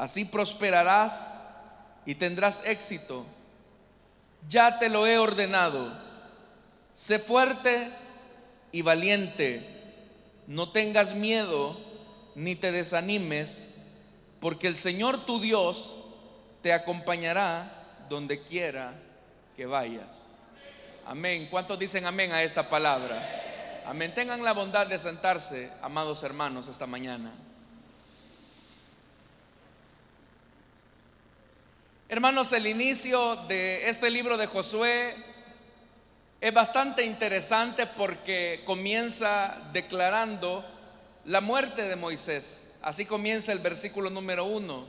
Así prosperarás y tendrás éxito. Ya te lo he ordenado. Sé fuerte y valiente. No tengas miedo ni te desanimes, porque el Señor tu Dios te acompañará donde quiera que vayas. Amén. ¿Cuántos dicen amén a esta palabra? Amén. Tengan la bondad de sentarse, amados hermanos, esta mañana. Hermanos, el inicio de este libro de Josué es bastante interesante porque comienza declarando la muerte de Moisés. Así comienza el versículo número 1.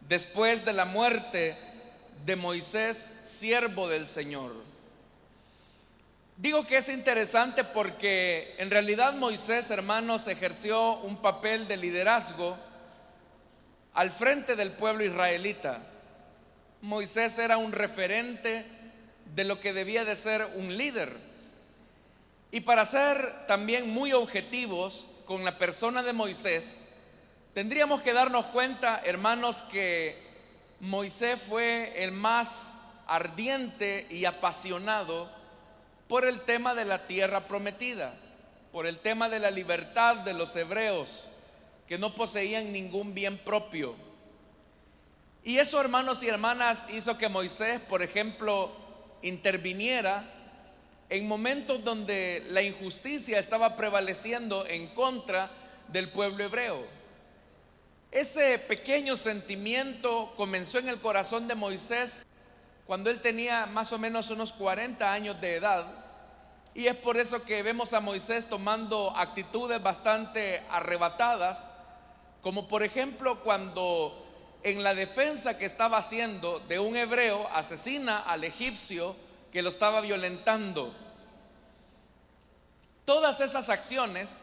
Después de la muerte de Moisés, siervo del Señor. Digo que es interesante porque en realidad Moisés, hermanos, ejerció un papel de liderazgo al frente del pueblo israelita. Moisés era un referente de lo que debía de ser un líder. Y para ser también muy objetivos con la persona de Moisés, tendríamos que darnos cuenta, hermanos, que Moisés fue el más ardiente y apasionado por el tema de la tierra prometida, por el tema de la libertad de los hebreos que no poseían ningún bien propio. Y eso, hermanos y hermanas, hizo que Moisés, por ejemplo, interviniera en momentos donde la injusticia estaba prevaleciendo en contra del pueblo hebreo. Ese pequeño sentimiento comenzó en el corazón de Moisés cuando él tenía más o menos unos 40 años de edad, y es por eso que vemos a Moisés tomando actitudes bastante arrebatadas, como por ejemplo cuando en la defensa que estaba haciendo de un hebreo asesina al egipcio que lo estaba violentando. Todas esas acciones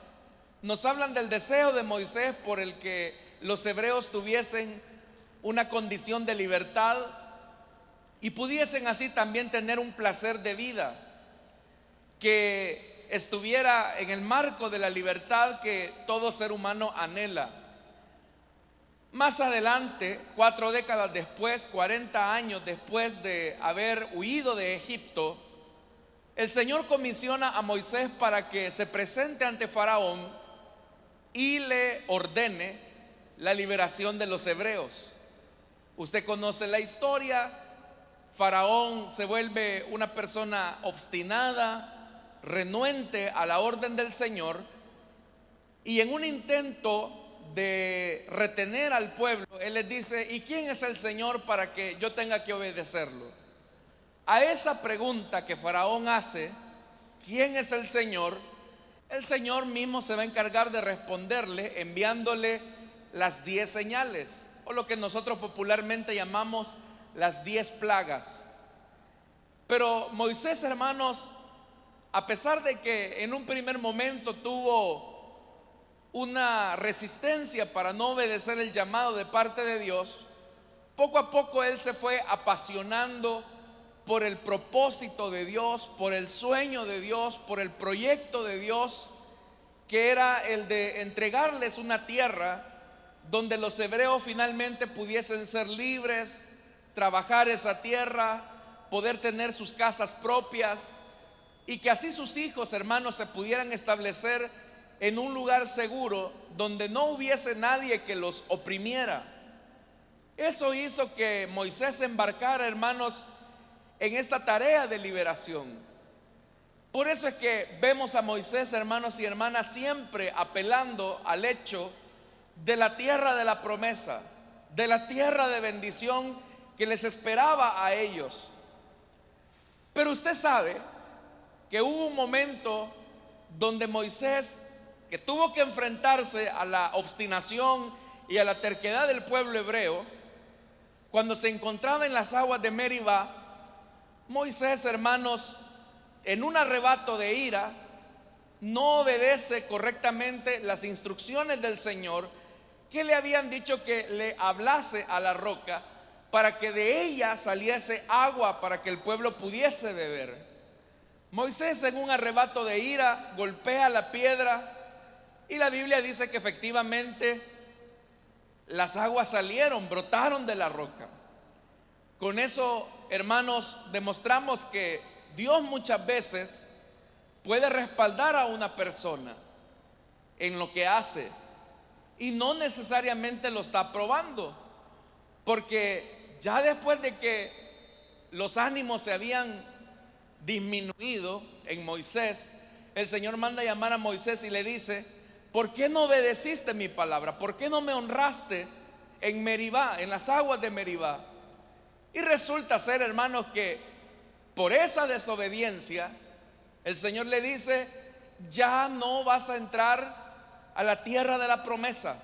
nos hablan del deseo de Moisés por el que los hebreos tuviesen una condición de libertad y pudiesen así también tener un placer de vida que estuviera en el marco de la libertad que todo ser humano anhela. Más adelante, 4 décadas después, 40 años después de haber huido de Egipto, el Señor comisiona a Moisés para que se presente ante Faraón y le ordene la liberación de los hebreos. Usted conoce la historia. Faraón se vuelve una persona obstinada, renuente a la orden del Señor, y en un intento de retener al pueblo, él les dice: ¿y quién es el Señor para que yo tenga que obedecerlo? A esa pregunta que Faraón hace, ¿quién es el Señor?, el Señor mismo se va a encargar de responderle enviándole las 10 señales, o lo que nosotros popularmente llamamos las 10 plagas. Pero Moisés, hermanos, a pesar de que en un primer momento tuvo una resistencia para no obedecer el llamado de parte de Dios, poco a poco él se fue apasionando por el propósito de Dios, por el sueño de Dios, por el proyecto de Dios, que era el de entregarles una tierra donde los hebreos finalmente pudiesen ser libres, trabajar esa tierra, poder tener sus casas propias, y que así sus hijos, hermanos, se pudieran establecer en un lugar seguro donde no hubiese nadie que los oprimiera. Eso hizo que Moisés se embarcara, hermanos, en esta tarea de liberación. Por eso es que vemos a Moisés, hermanos y hermanas, siempre apelando al hecho de la tierra de la promesa, de la tierra de bendición que les esperaba a ellos. Pero usted sabe que hubo un momento donde Moisés, que tuvo que enfrentarse a la obstinación y a la terquedad del pueblo hebreo, cuando se encontraba en las aguas de Meribá, Moisés, hermanos, en un arrebato de ira, no obedece correctamente las instrucciones del Señor, que le habían dicho que le hablase a la roca para que de ella saliese agua para que el pueblo pudiese beber. Moisés, en un arrebato de ira, golpea la piedra, y la Biblia dice que efectivamente las aguas salieron, brotaron de la roca. Con eso, hermanos, demostramos que Dios muchas veces puede respaldar a una persona en lo que hace y no necesariamente lo está probando, porque ya después de que los ánimos se habían disminuido en Moisés, el Señor manda a llamar a Moisés y le dice: ¿por qué no obedeciste mi palabra? ¿Por qué no me honraste en Meribá, en las aguas de Meribá? Y resulta ser, hermanos, que por esa desobediencia el Señor le dice: ya no vas a entrar a la tierra de la promesa,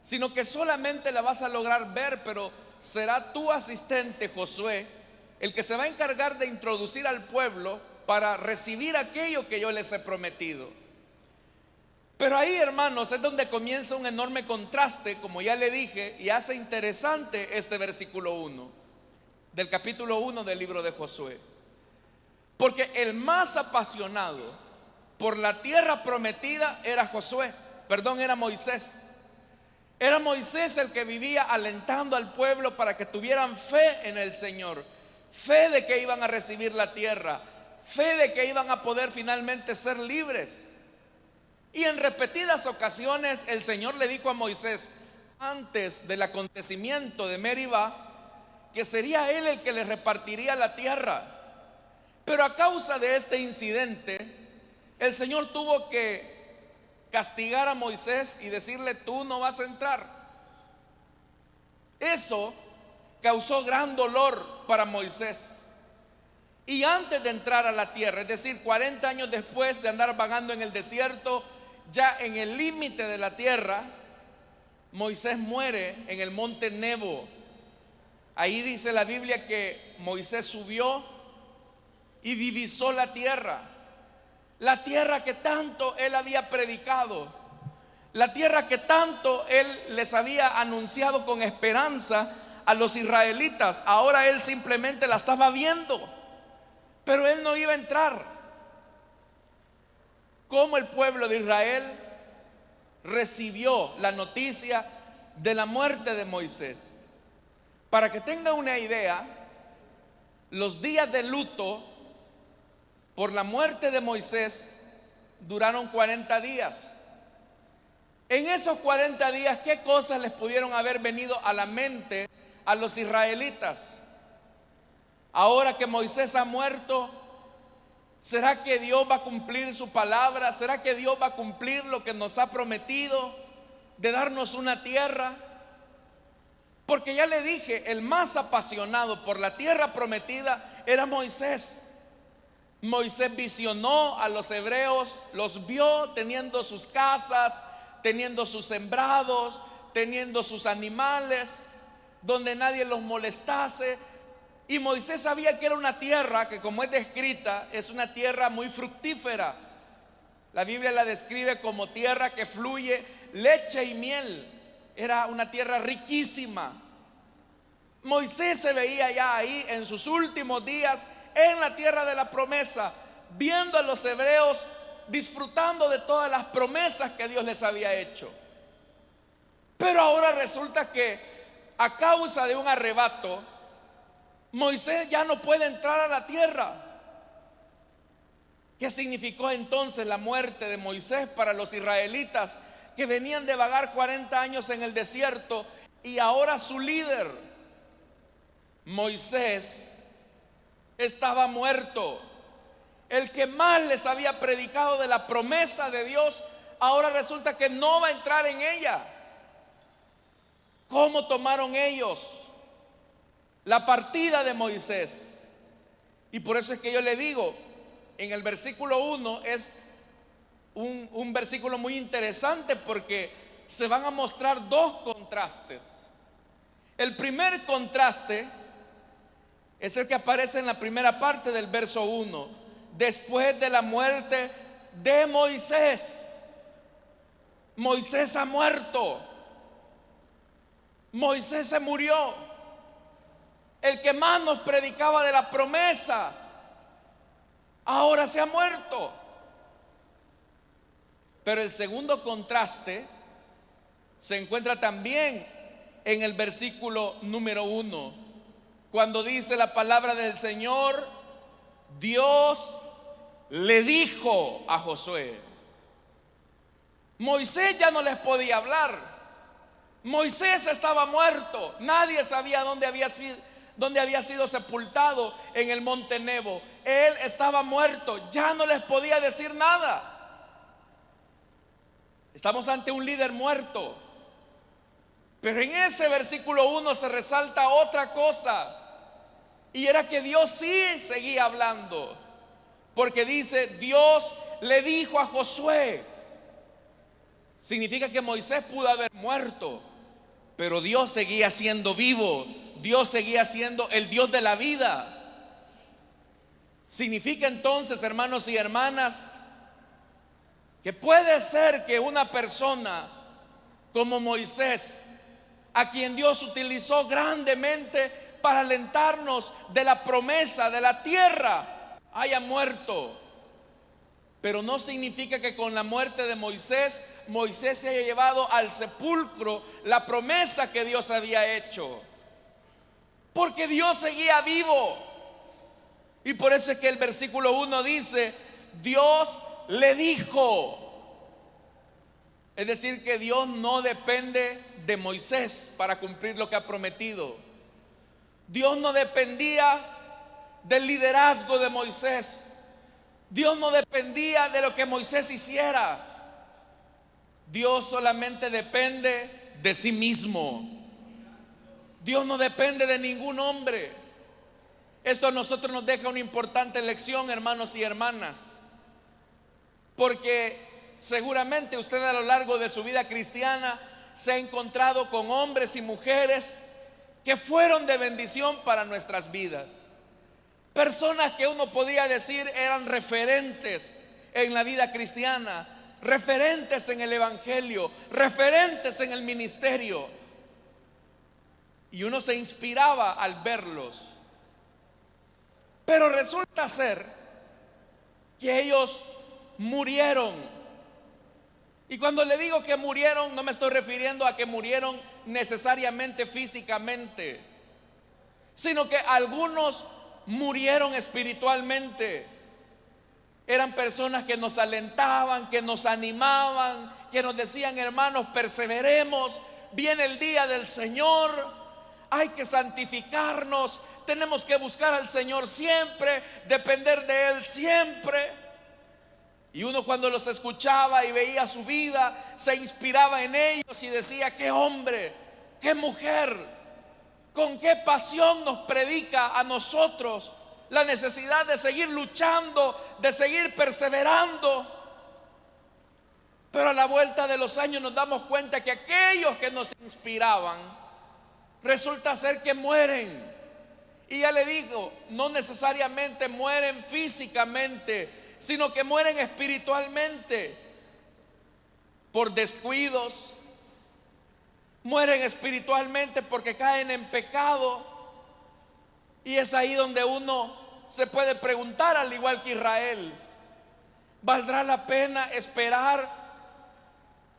sino que solamente la vas a lograr ver, pero será tu asistente Josué el que se va a encargar de introducir al pueblo para recibir aquello que yo les he prometido. Pero ahí, hermanos, es donde comienza un enorme contraste, como ya le dije, y hace interesante este versículo 1 del capítulo 1 del libro de Josué. Porque el más apasionado por la tierra prometida era era Moisés. Era Moisés el que vivía alentando al pueblo para que tuvieran fe en el Señor, fe de que iban a recibir la tierra, fe de que iban a poder finalmente ser libres. Y en repetidas ocasiones el Señor le dijo a Moisés, antes del acontecimiento de Meribá, que sería él el que le repartiría la tierra. Pero a causa de este incidente, el Señor tuvo que castigar a Moisés y decirle: tú no vas a entrar. Eso causó gran dolor para Moisés. Y antes de entrar a la tierra, es decir, 40 años después de andar vagando en el desierto, ya en el límite de la tierra, Moisés muere en el monte Nebo. Ahí dice la Biblia que Moisés subió y divisó la tierra que tanto él había predicado, la tierra que tanto él les había anunciado con esperanza a los israelitas. Ahora él simplemente la estaba viendo, pero él no iba a entrar. ¿Cómo el pueblo de Israel recibió la noticia de la muerte de Moisés? Para que tenga una idea, los días de luto por la muerte de Moisés duraron 40 días. En esos 40 días, ¿qué cosas les pudieron haber venido a la mente a los israelitas? Ahora que Moisés ha muerto, ¿será que Dios va a cumplir su palabra? ¿Será que Dios va a cumplir lo que nos ha prometido de darnos una tierra? Porque ya le dije, el más apasionado por la tierra prometida era Moisés. Moisés visionó a los hebreos, los vio teniendo sus casas, teniendo sus sembrados, teniendo sus animales, donde nadie los molestase. Y Moisés sabía que era una tierra que, como es descrita, es una tierra muy fructífera. La Biblia la describe como tierra que fluye leche y miel. Era una tierra riquísima. Moisés se veía ya ahí en sus últimos días en la tierra de la promesa, viendo a los hebreos disfrutando de todas las promesas que Dios les había hecho. Pero ahora resulta que a causa de un arrebato, Moisés ya no puede entrar a la tierra. ¿Qué significó entonces la muerte de Moisés para los israelitas que venían de vagar 40 años en el desierto? Y ahora su líder, Moisés, estaba muerto. El que más les había predicado de la promesa de Dios, ahora resulta que no va a entrar en ella. ¿Cómo tomaron ellos la partida de Moisés? Y por eso es que yo le digo, en el versículo 1 es un versículo muy interesante, porque se van a mostrar dos contrastes. El primer contraste es el que aparece en la primera parte del verso 1. Después de la muerte de Moisés, Moisés ha muerto. Moisés se murió. El que más nos predicaba de la promesa, ahora se ha muerto. Pero el segundo contraste se encuentra también en el versículo número 1, cuando dice la palabra del Señor: Dios le dijo a Josué. Moisés ya no les podía hablar. Moisés estaba muerto. Nadie sabía dónde había sido sepultado en el monte Nebo. Él estaba muerto, ya no les podía decir nada. Estamos ante un líder muerto. Pero en ese versículo 1 se resalta otra cosa, y era que Dios sí seguía hablando, porque dice: Dios le dijo a Josué. Significa que Moisés pudo haber muerto, pero Dios seguía siendo vivo. Dios seguía siendo el Dios de la vida. Significa entonces, hermanos y hermanas, que puede ser que una persona como Moisés, a quien Dios utilizó grandemente para alentarnos de la promesa de la tierra, haya muerto. Pero no significa que con la muerte de Moisés se haya llevado al sepulcro la promesa que Dios había hecho, porque Dios seguía vivo. Y por eso es que el versículo 1 dice: Dios le dijo. Es decir, que Dios no depende de Moisés para cumplir lo que ha prometido. Dios no dependía del liderazgo de Moisés. Dios no dependía de lo que Moisés hiciera. Dios solamente depende de sí mismo. Dios no depende de ningún hombre. Esto a nosotros nos deja una importante lección, hermanos y hermanas, porque seguramente usted a lo largo de su vida cristiana se ha encontrado con hombres y mujeres que fueron de bendición para nuestras vidas. Personas que uno podría decir eran referentes en la vida cristiana, referentes en el evangelio, referentes en el ministerio. Y uno se inspiraba al verlos. Pero resulta ser que ellos murieron. Y cuando le digo que murieron, no me estoy refiriendo a que murieron necesariamente físicamente, sino que algunos murieron espiritualmente. Eran personas que nos alentaban, que nos animaban, que nos decían: hermanos, perseveremos, viene el día del Señor, hay que santificarnos, tenemos que buscar al Señor siempre, depender de Él siempre. Y uno, cuando los escuchaba y veía su vida, se inspiraba en ellos y decía: qué hombre, qué mujer, con qué pasión nos predica a nosotros la necesidad de seguir luchando, de seguir perseverando. Pero a la vuelta de los años nos damos cuenta que aquellos que nos inspiraban resulta ser que mueren. Y ya le digo, no necesariamente mueren físicamente, sino que mueren espiritualmente por descuidos. Mueren espiritualmente porque caen en pecado. Y es ahí donde uno se puede preguntar, al igual que Israel: ¿valdrá la pena esperar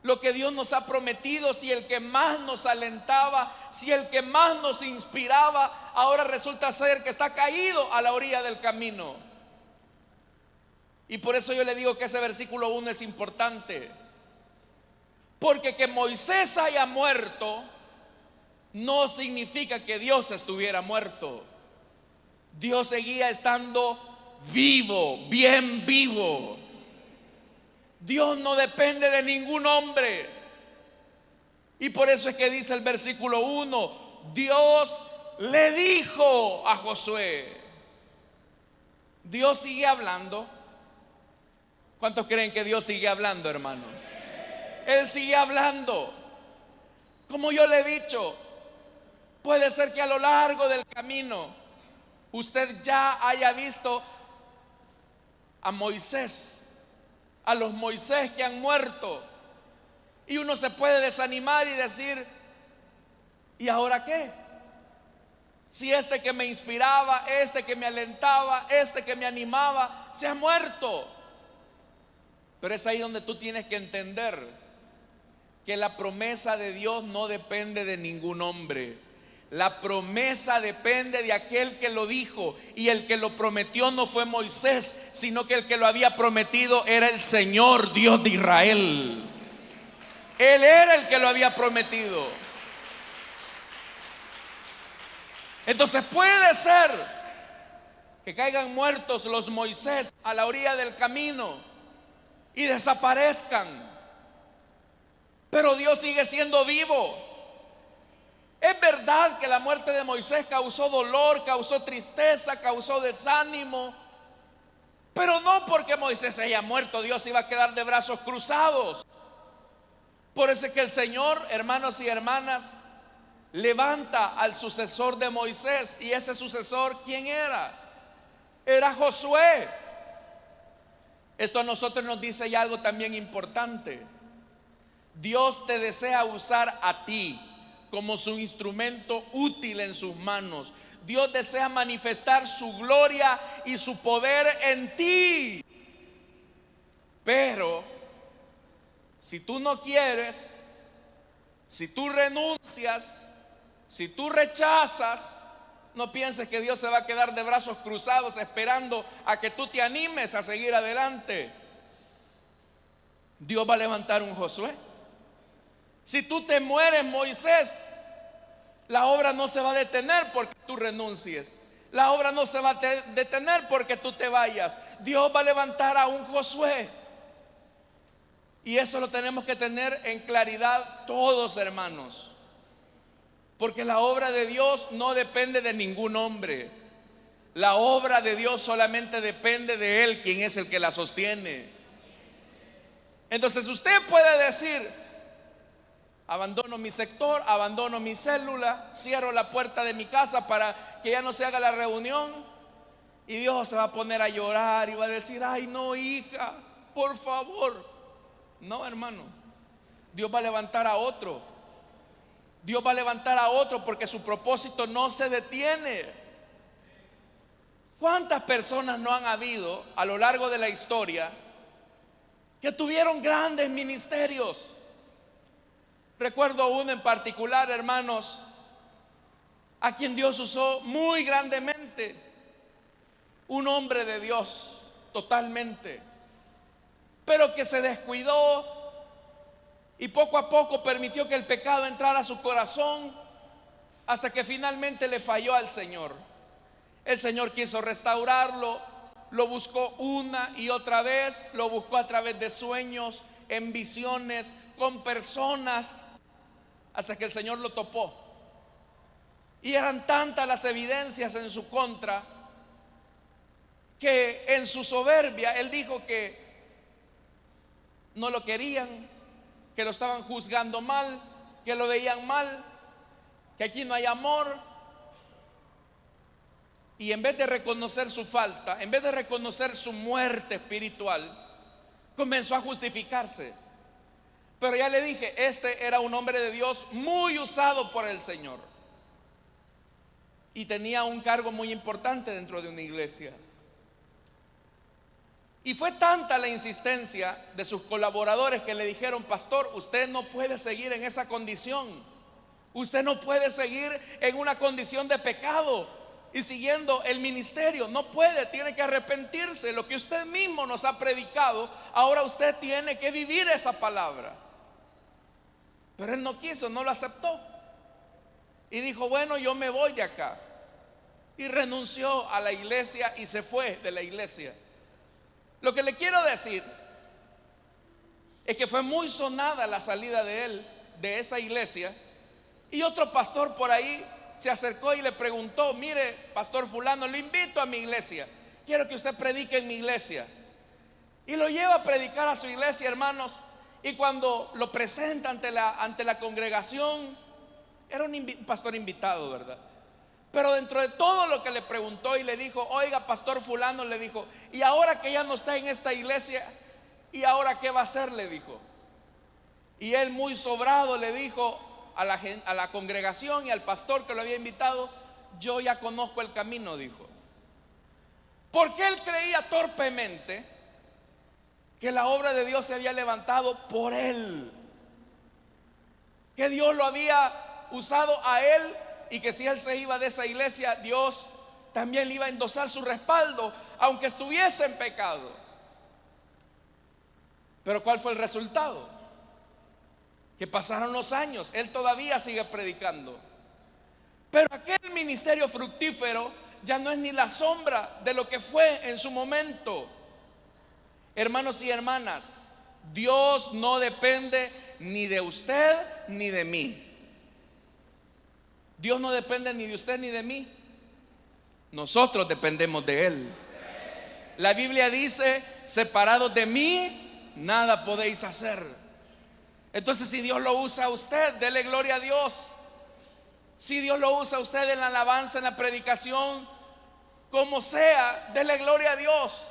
lo que Dios nos ha prometido, si el que más nos alentaba, si el que más nos inspiraba, ahora resulta ser que está caído a la orilla del camino? Y por eso yo le digo que ese versículo 1 es importante, porque que Moisés haya muerto no significa que Dios estuviera muerto. Dios seguía estando vivo, bien vivo. Dios no depende de ningún hombre. Y por eso es que dice el versículo 1: Dios le dijo a Josué. Dios sigue hablando. ¿Cuántos creen que Dios sigue hablando, hermanos? Él sigue hablando. Como yo le he dicho, puede ser que a lo largo del camino usted ya haya visto a Moisés, a los Moisés que han muerto, y uno se puede desanimar y decir: ¿y ahora qué? Si este que me inspiraba, este que me alentaba, este que me animaba, se ha muerto. Pero es ahí donde tú tienes que entender que la promesa de Dios no depende de ningún hombre. La promesa depende de aquel que lo dijo, y el que lo prometió no fue Moisés, sino que el que lo había prometido era el Señor Dios de Israel. Él era el que lo había prometido. Entonces puede ser que caigan muertos los Moisés a la orilla del camino y desaparezcan, pero Dios sigue siendo vivo. Es verdad que la muerte de Moisés causó dolor, causó tristeza, causó desánimo, pero no porque Moisés haya muerto Dios iba a quedar de brazos cruzados. Por eso es que el Señor, hermanos y hermanas, levanta al sucesor de Moisés. Y ese sucesor, ¿quién era? Era Josué. Esto a nosotros nos dice ya algo también importante. Dios te desea usar a ti como su instrumento útil en sus manos. Dios desea manifestar su gloria y su poder en ti. Pero si tú no quieres, si tú renuncias, si tú rechazas, no pienses que Dios se va a quedar de brazos cruzados esperando a que tú te animes a seguir adelante. Dios va a levantar un Josué. Si tú te mueres, Moisés, la obra no se va a detener porque tú renuncies. La obra no se va a detener porque tú te vayas. Dios va a levantar a un Josué. Y eso lo tenemos que tener en claridad todos, hermanos. Porque la obra de Dios no depende de ningún hombre. La obra de Dios solamente depende de Él, quien es el que la sostiene. Entonces usted puede decir: abandono mi sector, abandono mi célula, cierro la puerta de mi casa para que ya no se haga la reunión. Y Dios se va a poner a llorar y va a decir: ay no, hija, por favor. No, hermano, Dios va a levantar a otro. Dios va a levantar a otro porque su propósito no se detiene. ¿Cuántas personas no han habido a lo largo de la historia que tuvieron grandes ministerios? Recuerdo uno en particular, hermanos, a quien Dios usó muy grandemente. Un hombre de Dios totalmente, pero que se descuidó y poco a poco permitió que el pecado entrara a su corazón, hasta que finalmente le falló al Señor. El Señor quiso restaurarlo, lo buscó una y otra vez, lo buscó a través de sueños, en visiones, con personas, hasta que el Señor lo topó. Y eran tantas las evidencias en su contra, que en su soberbia él dijo que no lo querían, que lo estaban juzgando mal, que lo veían mal, que aquí no hay amor. Y en vez de reconocer su falta, en vez de reconocer su muerte espiritual, comenzó a justificarse. Pero ya le dije, este era un hombre de Dios muy usado por el Señor, y tenía un cargo muy importante dentro de una iglesia. Y fue tanta la insistencia de sus colaboradores que le dijeron: pastor, usted no puede seguir en esa condición. Usted no puede seguir en una condición de pecado y siguiendo el ministerio. No puede, tiene que arrepentirse. Lo que usted mismo nos ha predicado, ahora usted tiene que vivir esa palabra. Pero él no quiso, no lo aceptó. Y dijo: bueno, yo me voy de acá. Y renunció a la iglesia y se fue de la iglesia. Lo que le quiero decir es que fue muy sonada la salida de él de esa iglesia, y otro pastor por ahí se acercó y le preguntó: mire, pastor fulano, lo invito a mi iglesia, quiero que usted predique en mi iglesia. Y lo lleva a predicar a su iglesia, hermanos. Y cuando lo presenta ante la congregación, era un pastor invitado, ¿verdad? Pero dentro de todo lo que le preguntó y le dijo: oiga, pastor fulano, le dijo, y ahora que ya no está en esta iglesia, ¿y ahora qué va a hacer?, le dijo. Y él, muy sobrado, le dijo a la congregación y al pastor que lo había invitado: yo ya conozco el camino, dijo. Porque él creía torpemente que la obra de Dios se había levantado por él. que Dios lo había usado a él y que si él se iba de esa iglesia, Dios también le iba a endosar su respaldo, aunque estuviese en pecado. Pero ¿cuál fue el resultado? Que pasaron los años, él todavía sigue predicando, pero aquel ministerio fructífero ya no es ni la sombra de lo que fue en su momento. Hermanos y hermanas, Dios no depende ni de usted ni de mí. Dios no depende ni de usted ni de mí. Nosotros dependemos de Él. La Biblia dice: separados de mí, nada podéis hacer. Entonces, si Dios lo usa a usted, dele gloria a Dios. Si Dios lo usa a usted en la alabanza, en la predicación, como sea, dele gloria a Dios.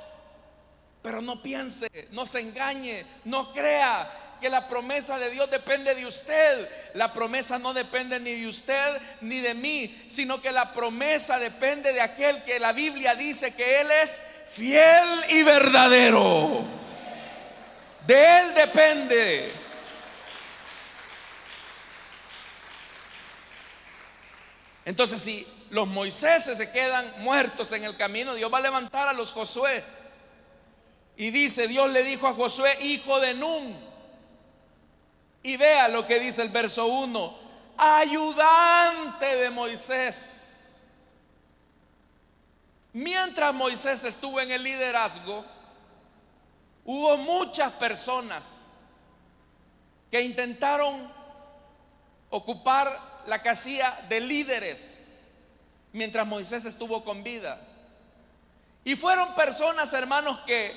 Pero no piense, no se engañe, no crea que la promesa de Dios depende de usted. La promesa no depende ni de usted ni de mí, sino que la promesa depende de aquel que la Biblia dice que Él es fiel y verdadero. De Él depende. Entonces, si los Moiséses se quedan muertos en el camino, Dios va a levantar a los Josué. Y dice, Dios le dijo a Josué, hijo de Nun. Y vea lo que dice el verso 1: ayudante de Moisés. Mientras Moisés estuvo en el liderazgo, hubo muchas personas que intentaron ocupar la casilla de líderes mientras Moisés estuvo con vida. Y fueron personas, hermanos, que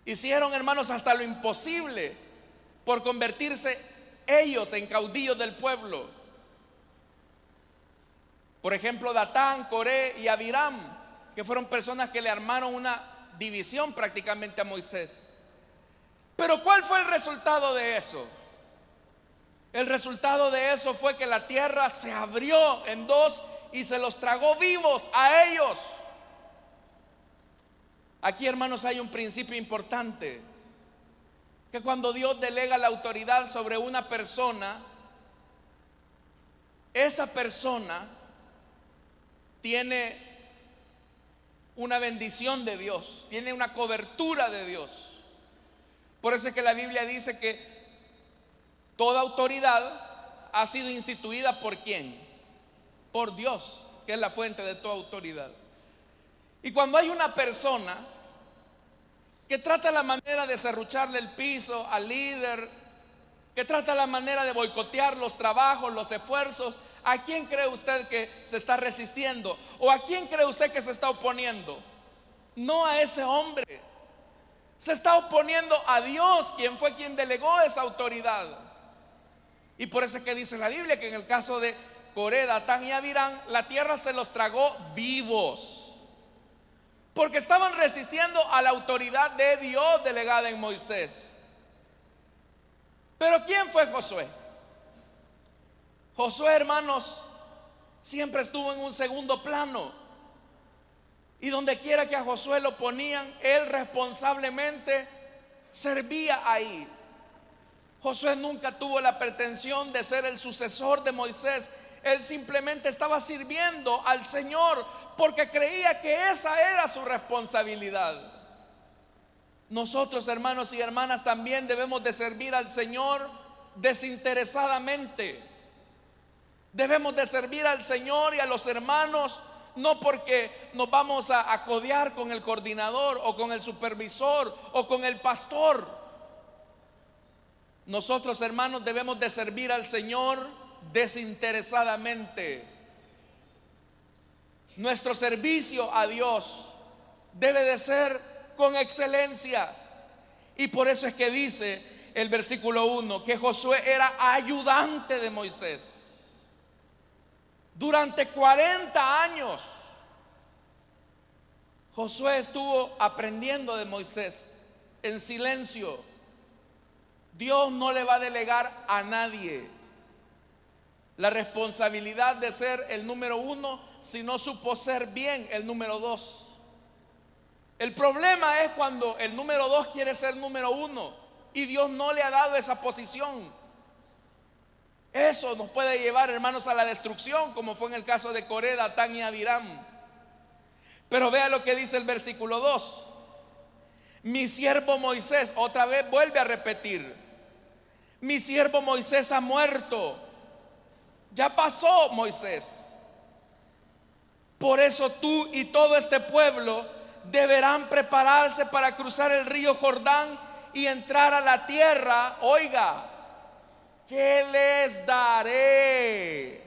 hicieron, hermanos, hasta lo imposible por convertirse ellos en caudillos del pueblo. Por ejemplo, Datán, Coré y Abiram, que fueron personas que le armaron una división prácticamente a Moisés. Pero ¿cuál fue el resultado de eso? El resultado de eso fue que la tierra se abrió en dos y se los tragó vivos a ellos. Aquí, hermanos, hay un principio importante: que cuando Dios delega la autoridad sobre una persona, esa persona tiene una bendición de Dios, tiene una cobertura de Dios. Por eso es que la Biblia dice que toda autoridad ha sido instituida ¿por quién? Por Dios, que es la fuente de toda autoridad. Y cuando hay una persona que trata la manera de serrucharle el piso al líder, que trata la manera de boicotear los trabajos, los esfuerzos, ¿a quién cree usted que se está resistiendo? ¿O a quién cree usted que se está oponiendo? No a ese hombre. Se está oponiendo a Dios, quien fue quien delegó esa autoridad. Y por eso es que dice la Biblia que en el caso de Coré, Datán y Abiram, la tierra se los tragó vivos, porque estaban resistiendo a la autoridad de Dios delegada en Moisés. Pero ¿quién fue Josué? Josué, hermanos, siempre estuvo en un segundo plano. Y donde quiera que a Josué lo ponían, él responsablemente servía ahí. Josué nunca tuvo la pretensión de ser el sucesor de Moisés. Él simplemente estaba sirviendo al Señor porque creía que esa era su responsabilidad. Nosotros, hermanos y hermanas, también debemos de servir al Señor desinteresadamente. Debemos de servir al Señor y a los hermanos, no porque nos vamos a codear con el coordinador o con el supervisor o con el pastor. Nosotros, hermanos, debemos de servir al Señor desinteresadamente. Nuestro servicio a Dios debe de ser con excelencia. Y por eso es que dice el versículo 1 que Josué era ayudante de Moisés. Durante 40 años Josué estuvo aprendiendo de Moisés en silencio. Dios no le va a delegar a nadie la responsabilidad de ser el número uno si no supo ser bien el número dos. El problema es cuando el número dos quiere ser número uno y Dios no le ha dado esa posición. Eso nos puede llevar, hermanos, a la destrucción, como fue en el caso de Coré, Datán y Abiram. Pero vea lo que dice el versículo 2. Mi siervo Moisés, otra vez vuelve a repetir, mi siervo Moisés ha muerto. Ya pasó Moisés. Por eso tú y todo este pueblo deberán prepararse para cruzar el río Jordán y entrar a la tierra, oiga, que les daré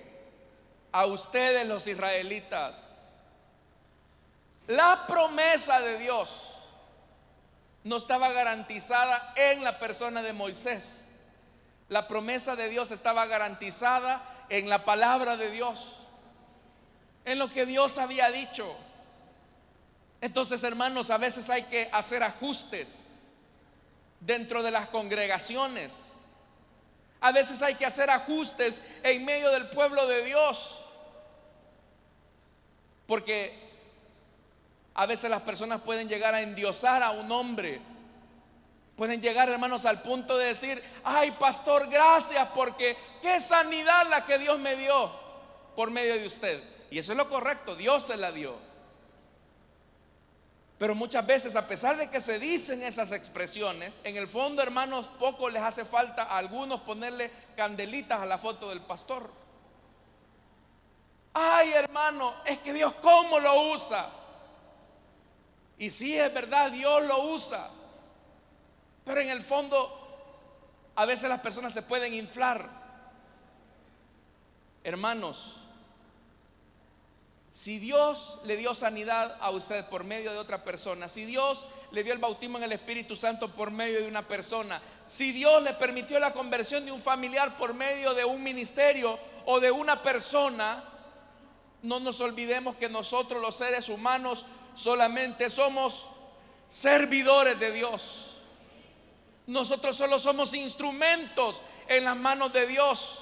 a ustedes los israelitas. La promesa de Dios no estaba garantizada en la persona de Moisés. La promesa de Dios estaba garantizada en la palabra de Dios, en lo que Dios había dicho. Entonces, hermanos, a veces hay que hacer ajustes dentro de las congregaciones. A veces hay que hacer ajustes en medio del pueblo de Dios, porque a veces las personas pueden llegar a endiosar a un hombre. Pueden llegar, hermanos, al punto de decir: ay, pastor, gracias, porque qué sanidad la que Dios me dio por medio de usted. Y eso es lo correcto, Dios se la dio. Pero muchas veces, a pesar de que se dicen esas expresiones, en el fondo, hermanos, poco les hace falta a algunos ponerle candelitas a la foto del pastor. Ay, hermano, es que Dios cómo lo usa. Y sí, es verdad, Dios lo usa. Pero en el fondo, a veces las personas se pueden inflar. Hermanos, si Dios le dio sanidad a usted por medio de otra persona, si Dios le dio el bautismo en el Espíritu Santo por medio de una persona, si Dios le permitió la conversión de un familiar por medio de un ministerio o de una persona, no nos olvidemos que nosotros, los seres humanos, solamente somos servidores de Dios. Nosotros solo somos instrumentos en las manos de Dios.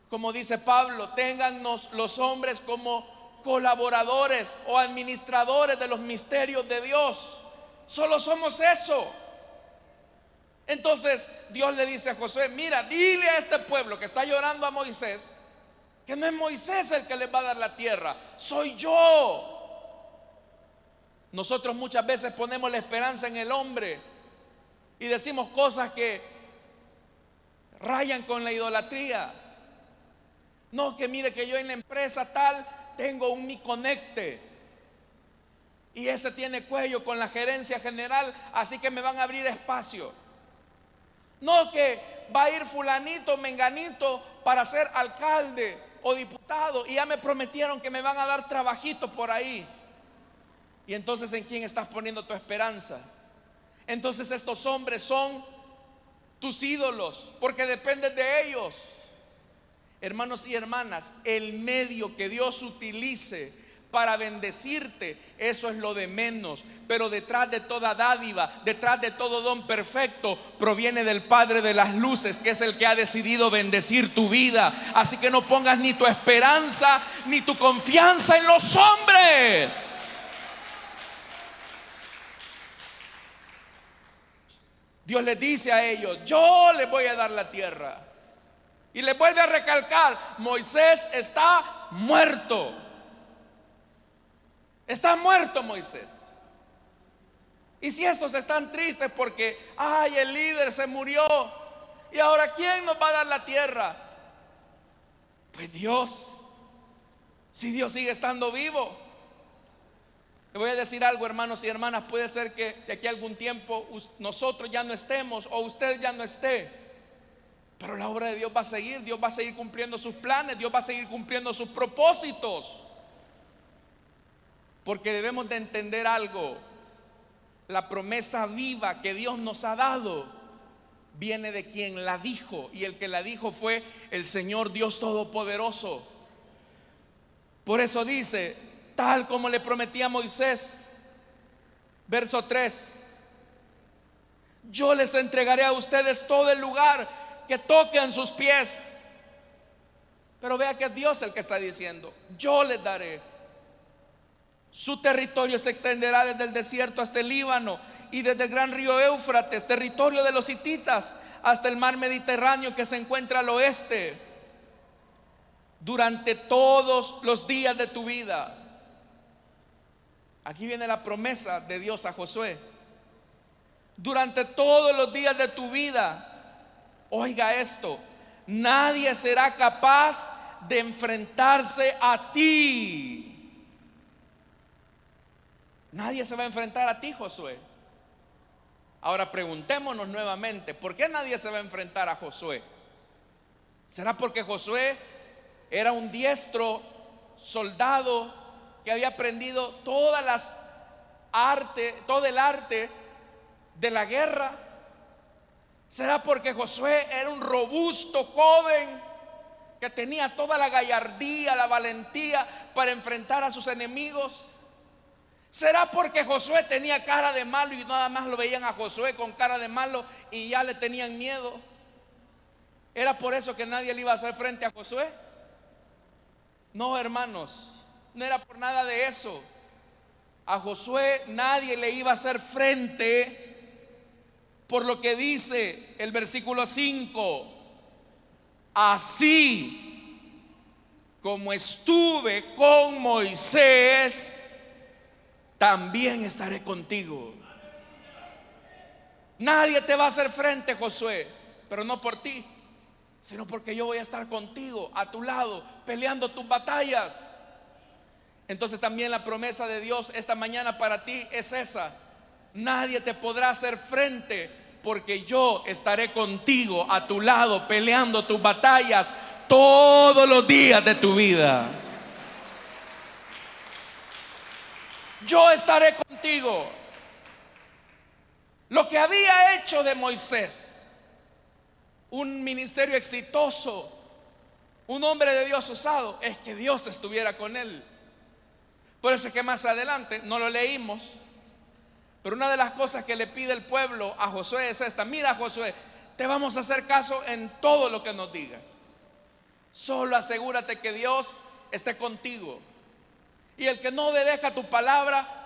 Como dice Pablo, téngannos los hombres como colaboradores o administradores de los misterios de Dios. Solo somos eso. Entonces Dios le dice a Josué: mira, dile a este pueblo que está llorando a Moisés, que no es Moisés el que les va a dar la tierra, soy yo. Nosotros muchas veces ponemos la esperanza en el hombre y decimos cosas que rayan con la idolatría. No, que mire que yo en la empresa tal tengo un Mi Conecte y ese tiene cuello con la gerencia general, así que me van a abrir espacio. No, que va a ir fulanito, menganito para ser alcalde o diputado y ya me prometieron que me van a dar trabajito por ahí. Y entonces, ¿en quién estás poniendo tu esperanza? Entonces estos hombres son tus ídolos porque dependes de ellos. Hermanos y hermanas, el medio que Dios utilice para bendecirte, eso es lo de menos. Pero detrás de toda dádiva, detrás de todo don perfecto, proviene del Padre de las luces, que es el que ha decidido bendecir tu vida. Así que no pongas ni tu esperanza ni tu confianza en los hombres. Dios les dice a ellos: yo les voy a dar la tierra. Y les vuelve a recalcar: Moisés está muerto. Está muerto Moisés. Y si estos están tristes porque ay, el líder se murió, y ahora ¿quién nos va a dar la tierra? Pues Dios. Si Dios sigue estando vivo. Le voy a decir algo, hermanos y hermanas: puede ser que de aquí a algún tiempo nosotros ya no estemos o usted ya no esté, pero la obra de Dios va a seguir. Dios va a seguir cumpliendo sus planes, Dios va a seguir cumpliendo sus propósitos. Porque debemos de entender algo: la promesa viva que Dios nos ha dado viene de quien la dijo, y el que la dijo fue el Señor Dios Todopoderoso. Por eso dice, tal como le prometí a Moisés, verso 3: yo les entregaré a ustedes todo el lugar que toquen sus pies. Pero vea que es Dios el que está diciendo: yo les daré. Su territorio se extenderá desde el desierto hasta el Líbano y desde el gran río Éufrates, territorio de los hititas, hasta el mar Mediterráneo que se encuentra al oeste. Durante todos los días de tu vida. Aquí viene la promesa de Dios a Josué. Durante todos los días de tu vida, oiga esto, nadie será capaz de enfrentarse a ti. Nadie se va a enfrentar a ti, Josué. Ahora preguntémonos nuevamente, ¿por qué nadie se va a enfrentar a Josué? ¿Será porque Josué era un diestro soldado que había aprendido todo el arte de la guerra? ¿Será porque Josué era un robusto joven que tenía toda la gallardía, la valentía para enfrentar a sus enemigos? ¿Será porque Josué tenía cara de malo y nada más lo veían a Josué con cara de malo y ya le tenían miedo? ¿Era por eso que nadie le iba a hacer frente a Josué? No, hermanos, no era por nada de eso. A Josué nadie le iba a hacer frente por lo que dice el versículo 5: así como estuve con Moisés, también estaré contigo. Nadie te va a hacer frente, Josué, pero no por ti, sino porque yo voy a estar contigo, a tu lado, peleando tus batallas. Entonces también la promesa de Dios esta mañana para ti es esa: nadie te podrá hacer frente, porque yo estaré contigo, a tu lado, peleando tus batallas todos los días de tu vida. Yo estaré contigo. Lo que había hecho de Moisés un ministerio exitoso, un hombre de Dios usado, es que Dios estuviera con él. Por eso es que más adelante, no lo leímos, pero una de las cosas que le pide el pueblo a Josué es esta: mira, Josué, te vamos a hacer caso en todo lo que nos digas, solo asegúrate que Dios esté contigo, y el que no obedezca tu palabra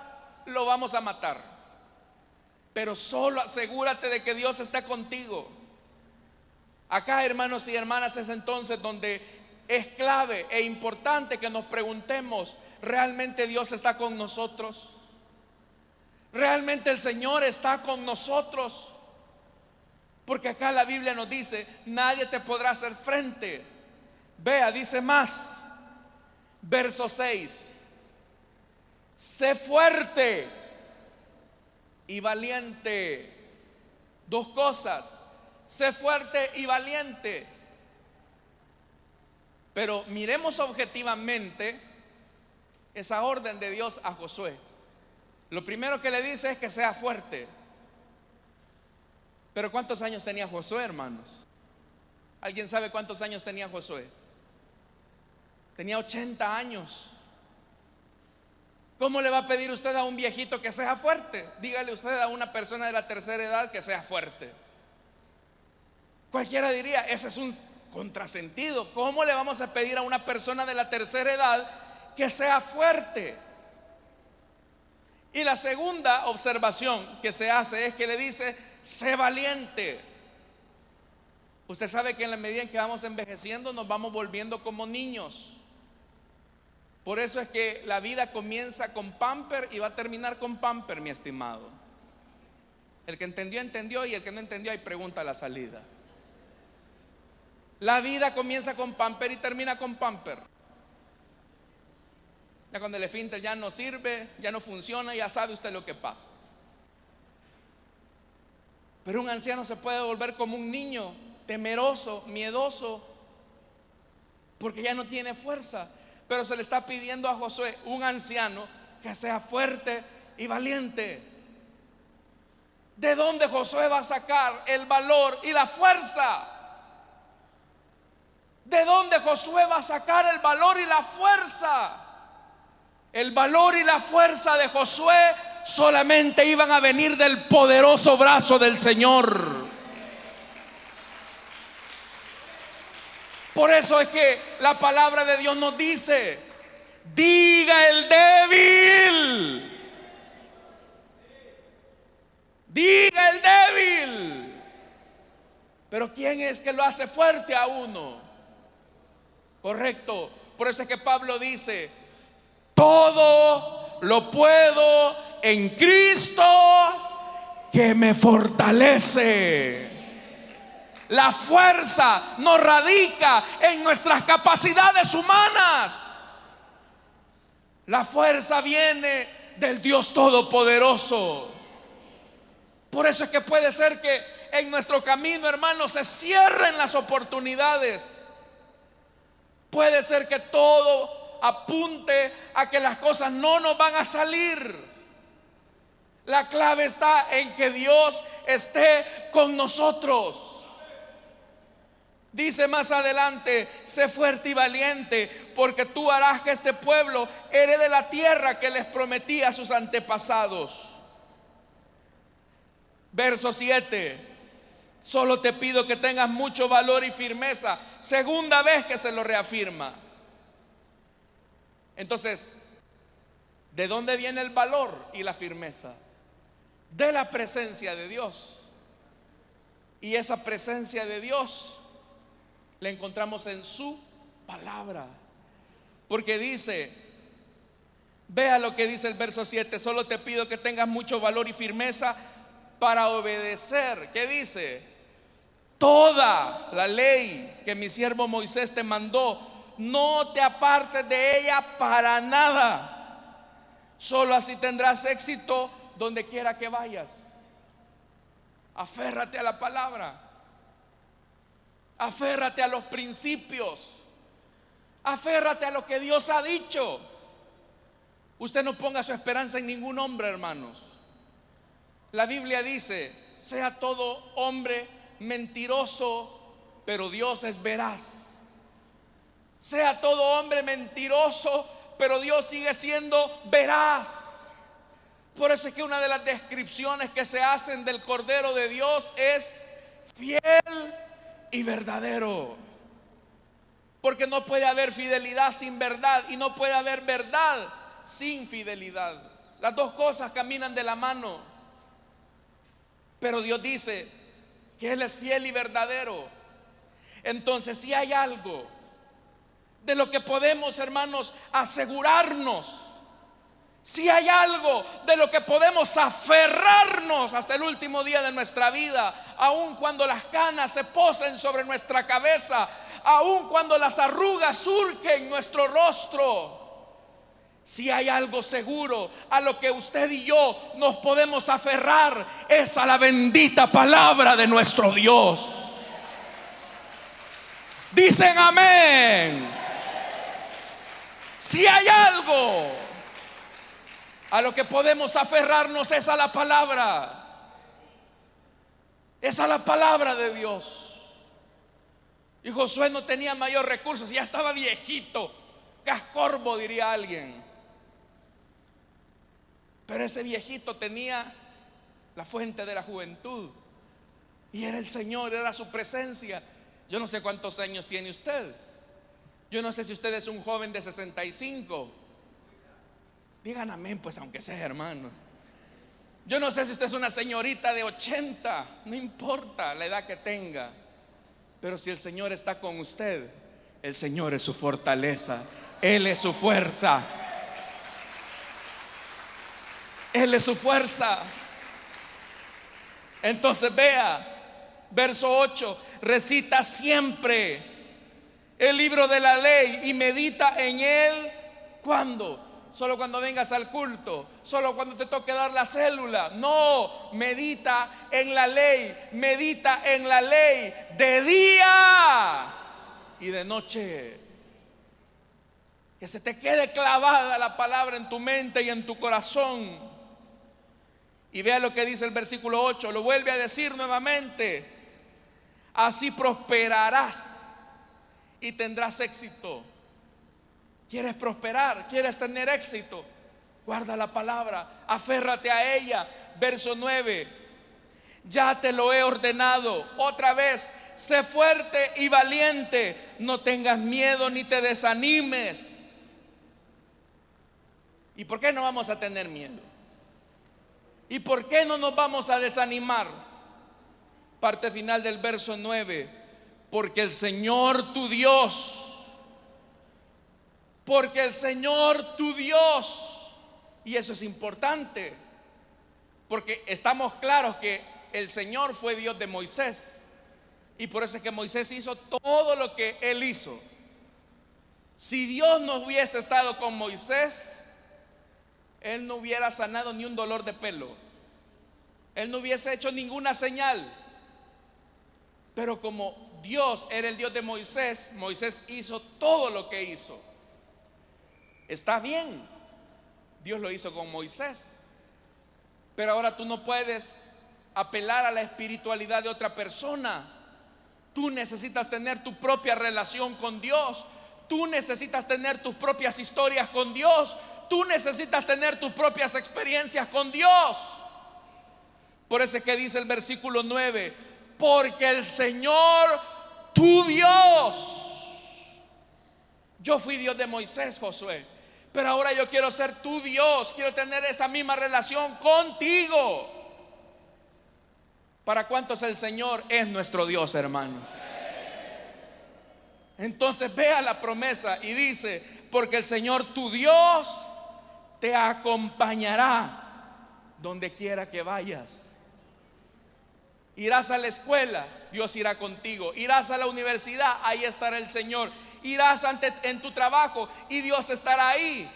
lo vamos a matar, pero solo asegúrate de que Dios esté contigo. Acá, hermanos y hermanas, es entonces donde es clave e importante que nos preguntemos: ¿realmente Dios está con nosotros? ¿Realmente el Señor está con nosotros? Porque acá la Biblia nos dice: nadie te podrá hacer frente. Vea, dice más, verso 6: sé fuerte y valiente. Dos cosas: sé fuerte y valiente. Pero miremos objetivamente esa orden de Dios a Josué. Lo primero que le dice es que sea fuerte. Pero ¿cuántos años tenía Josué, hermanos? ¿Alguien sabe cuántos años tenía Josué? Tenía 80 años. ¿Cómo le va a pedir usted a un viejito que sea fuerte? Dígale usted a una persona de la tercera edad que sea fuerte. Cualquiera diría: ese es un contrasentido. ¿Cómo le vamos a pedir a una persona de la tercera edad que sea fuerte? Y la segunda observación que se hace es que le dice: sé valiente. Usted sabe que en la medida en que vamos envejeciendo nos vamos volviendo como niños. Por eso es que la vida comienza con pamper y va a terminar con pamper, mi estimado. El que entendió, entendió, y el que no entendió, hay pregunta a la salida. La vida comienza con pamper y termina con pamper. Ya cuando el esfínter ya no sirve, ya no funciona, ya sabe usted lo que pasa. Pero un anciano se puede volver como un niño, temeroso, miedoso, porque ya no tiene fuerza. Pero se le está pidiendo a Josué, un anciano, que sea fuerte y valiente. ¿De dónde Josué va a sacar el valor y la fuerza? ¿De dónde Josué va a sacar el valor y la fuerza? El valor y la fuerza de Josué solamente iban a venir del poderoso brazo del Señor. Por eso es que la palabra de Dios nos dice: diga el débil, diga el débil. Pero ¿quién es que lo hace fuerte a uno? Correcto. Por eso es que Pablo dice: todo lo puedo en Cristo que me fortalece. La fuerza no radica en nuestras capacidades humanas. La fuerza viene del Dios Todopoderoso. Por eso es que puede ser que en nuestro camino, hermanos, se cierren las oportunidades. Puede ser que todo apunte a que las cosas no nos van a salir. La clave está en que Dios esté con nosotros. Dice más adelante: sé fuerte y valiente, porque tú harás que este pueblo herede la tierra que les prometí a sus antepasados. Verso 7: solo te pido que tengas mucho valor y firmeza. Segunda vez que se lo reafirma. Entonces, ¿de dónde viene el valor y la firmeza? De la presencia de Dios. Y esa presencia de Dios la encontramos en su palabra. Porque dice, vea lo que dice el verso 7: solo te pido que tengas mucho valor y firmeza para obedecer. ¿Qué dice? Toda la ley que mi siervo Moisés te mandó. No te apartes de ella para nada. Solo así tendrás éxito donde quiera que vayas. Aférrate a la palabra. Aférrate a los principios. Aférrate a lo que Dios ha dicho. Usted no ponga su esperanza en ningún hombre, hermanos. La Biblia dice: sea todo hombre mentiroso, pero Dios es veraz. Sea todo hombre mentiroso, pero Dios sigue siendo veraz. Por eso es que una de las descripciones que se hacen del Cordero de Dios es fiel y verdadero. Porque no puede haber fidelidad sin verdad, y no puede haber verdad sin fidelidad. Las dos cosas caminan de la mano. Pero Dios dice que Él es fiel y verdadero. Entonces, si hay algo de lo que podemos, hermanos, asegurarnos, si hay algo de lo que podemos aferrarnos hasta el último día de nuestra vida, aun cuando las canas se posen sobre nuestra cabeza, aun cuando las arrugas surgen en nuestro rostro, si hay algo seguro a lo que usted y yo nos podemos aferrar, es a la bendita palabra de nuestro Dios. Dicen amén. Si hay algo a lo que podemos aferrarnos, es a la palabra. Es a la palabra de Dios. Y Josué no tenía mayor recursos, ya estaba viejito, cascorbo diría alguien. Pero ese viejito tenía la fuente de la juventud, y era el Señor, era su presencia. Yo no sé cuántos años tiene usted. Yo no sé si usted es un joven de 65. Digan amén, pues, aunque sea, hermano. Yo no sé si usted es una señorita de 80. No importa la edad que tenga. Pero si el Señor está con usted, el Señor es su fortaleza. Él es su fuerza. Él es su fuerza. Entonces vea, verso 8: recita siempre el libro de la ley y medita en él. ¿Cuándo? Solo cuando vengas al culto, solo cuando te toque dar la célula. No, medita en la ley, medita en la ley de día y de noche. Que se te quede clavada la palabra en tu mente y en tu corazón. Y vea lo que dice el versículo 8, lo vuelve a decir nuevamente: así prosperarás y tendrás éxito. ¿Quieres prosperar? ¿Quieres tener éxito? Guarda la palabra, aférrate a ella. Verso 9: ya te lo he ordenado. Otra vez, sé fuerte y valiente, no tengas miedo ni te desanimes. ¿Y por qué no vamos a tener miedo? ¿Y por qué no nos vamos a desanimar? parte final del verso 9, porque el Señor tu Dios, porque el Señor tu Dios, y eso es importante, porque estamos claros que el Señor fue Dios de Moisés, y por eso es que Moisés hizo todo lo que él hizo. Si Dios no hubiese estado con Moisés, él no hubiera sanado ni un dolor de pelo, él no hubiese hecho ninguna señal. Pero como Dios era el Dios de Moisés, Moisés hizo todo lo que hizo. Está bien, Dios lo hizo con Moisés, pero ahora tú no puedes apelar a la espiritualidad de otra persona. Tú necesitas tener tu propia relación con Dios. Tú necesitas tener tus propias historias con Dios. Tú necesitas tener tus propias experiencias con Dios. Por eso es que dice el versículo 9, porque el Señor tu Dios. Yo fui Dios de Moisés, Josué, pero ahora yo quiero ser tu Dios. Quiero tener esa misma relación contigo. ¿Para cuántos el Señor es nuestro Dios, hermano? Entonces vea la promesa y dice, porque el Señor tu Dios te acompañará donde quiera que vayas. Irás a la escuela, Dios irá contigo. Irás a la universidad, ahí estará el Señor. Irás en tu trabajo y Dios estará ahí.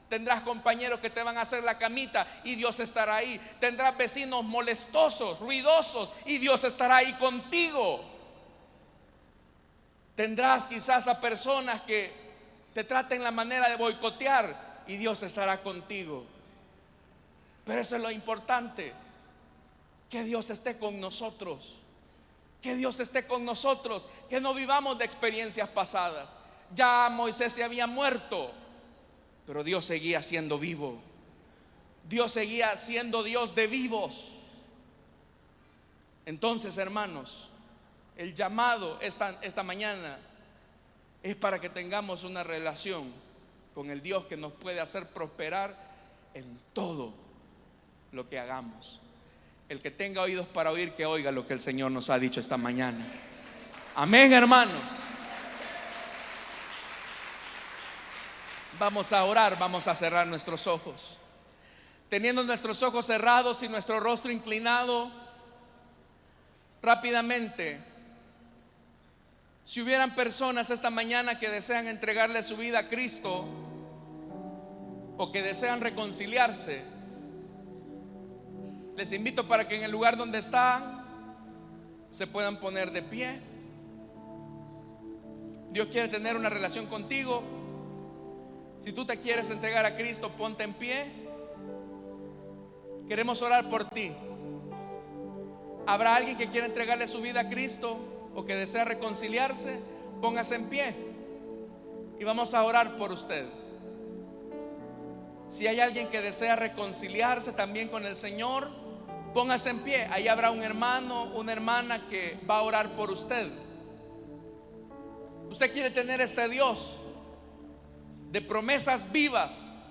Tendrás compañeros que te van a hacer la camita y Dios estará ahí. Tendrás vecinos molestosos, ruidosos, y Dios estará ahí contigo. Tendrás quizás a personas que te traten la manera de boicotear y Dios estará contigo. Pero eso es lo importante, que Dios esté con nosotros. Que Dios esté con nosotros, que no vivamos de experiencias pasadas. Ya Moisés se había muerto, pero Dios seguía siendo vivo. Dios seguía siendo Dios de vivos. Entonces, hermanos, el llamado esta mañana es para que tengamos una relación con el Dios que nos puede hacer prosperar en todo lo que hagamos. El que tenga oídos para oír, que oiga lo que el Señor nos ha dicho esta mañana. Amén, hermanos. Vamos a orar, vamos a cerrar nuestros ojos. Teniendo nuestros ojos cerrados y nuestro rostro inclinado, rápidamente, si hubieran personas esta mañana que desean entregarle su vida a Cristo o que desean reconciliarse, les invito para que en el lugar donde están se puedan poner de pie. Dios quiere tener una relación contigo. Si tú te quieres entregar a Cristo, ponte en pie. Queremos orar por ti. ¿Habrá alguien que quiera entregarle su vida a Cristo o que desea reconciliarse? Póngase en pie y vamos a orar por usted. Si hay alguien que desea reconciliarse también con el Señor, póngase en pie. Ahí habrá un hermano, una hermana que va a orar por usted. Usted quiere tener este Dios de promesas vivas.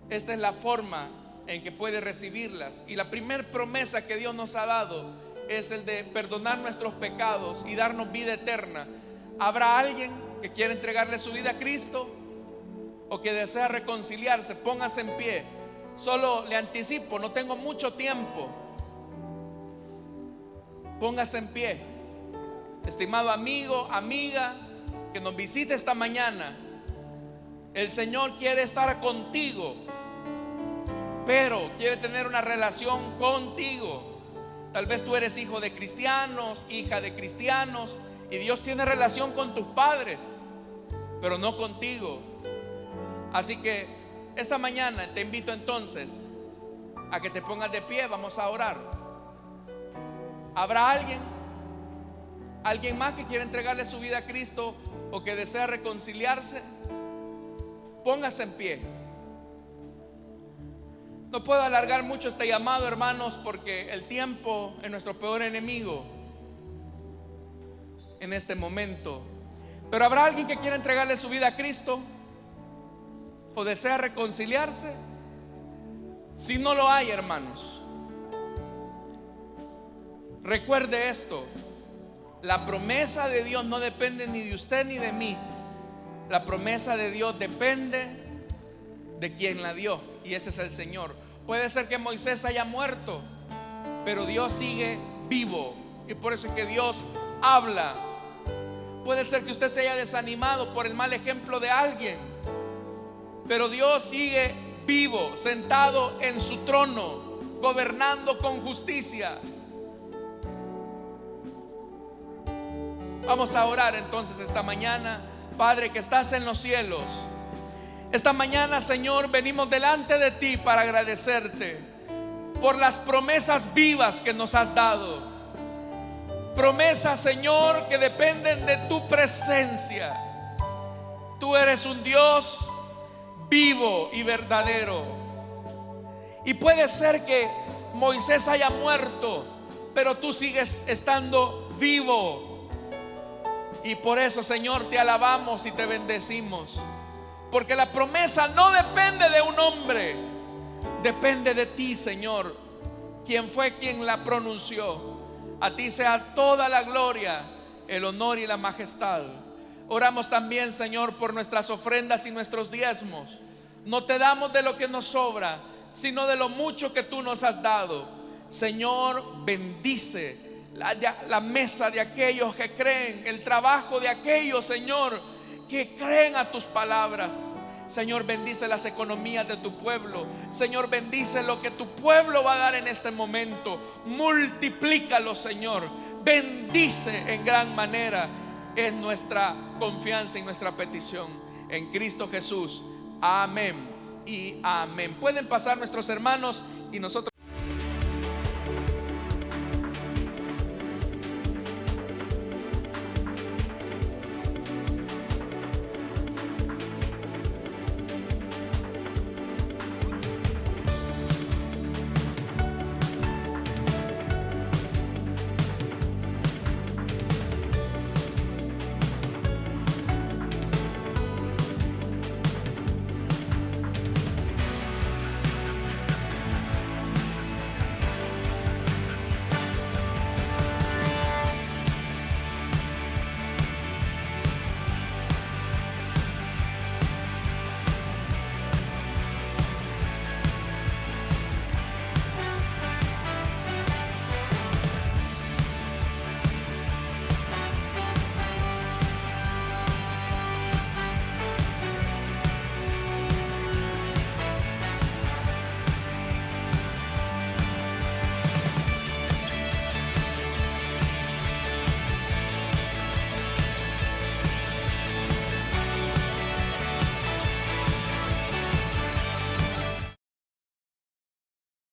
Esta es la forma en que puede recibirlas. Y la primera promesa que Dios nos ha dado es el de perdonar nuestros pecados y darnos vida eterna. ¿Habrá alguien que quiera entregarle su vida a Cristo o que desea reconciliarse? Póngase en pie. Solo le anticipo, no tengo mucho tiempo. Póngase en pie. Estimado amigo, amiga que nos visite esta mañana, el Señor quiere estar contigo, pero quiere tener una relación contigo. Tal vez tú eres hijo de cristianos, hija de cristianos, y Dios tiene relación con tus padres, pero no contigo. Así que esta mañana te invito entonces a que te pongas de pie. Vamos a orar. ¿Habrá alguien más que quiera entregarle su vida a Cristo o que desea reconciliarse? Póngase en pie. No puedo alargar mucho este llamado, hermanos, porque el tiempo es nuestro peor enemigo en este momento. Pero ¿habrá alguien que quiera entregarle su vida a Cristo o desea reconciliarse? Si no lo hay, hermanos, Recuerde esto: la promesa de Dios no depende ni de usted ni de mí. La promesa de Dios depende de quien la dio, y ese es el Señor. Puede ser que Moisés haya muerto, pero Dios sigue vivo, y por eso es que Dios habla. Puede ser que usted se haya desanimado por el mal ejemplo de alguien, pero Dios sigue vivo, sentado en su trono, gobernando con justicia. Vamos a orar entonces esta mañana. Padre que estás en los cielos, esta mañana, Señor, venimos delante de ti para agradecerte por las promesas vivas que nos has dado. Promesas, Señor, que dependen de tu presencia. Tú eres un Dios vivo y verdadero. Y puede ser que Moisés haya muerto, pero tú sigues estando vivo. Y por eso, Señor, te alabamos y te bendecimos, porque la promesa no depende de un hombre, depende de ti, Señor, quien fue quien la pronunció. A ti sea toda la gloria, el honor y la majestad. Oramos también, Señor, por nuestras ofrendas y nuestros diezmos. No te damos de lo que nos sobra, sino de lo mucho que tú nos has dado. Señor, bendice la mesa de aquellos que creen, el trabajo de aquellos, Señor, que creen a tus palabras. Señor, bendice las economías de tu pueblo. Señor, bendice lo que tu pueblo va a dar en este momento. Multiplícalo, Señor. Bendice en gran manera. Es nuestra confianza y nuestra petición en Cristo Jesús. Amén y amén. Pueden pasar nuestros hermanos y nosotros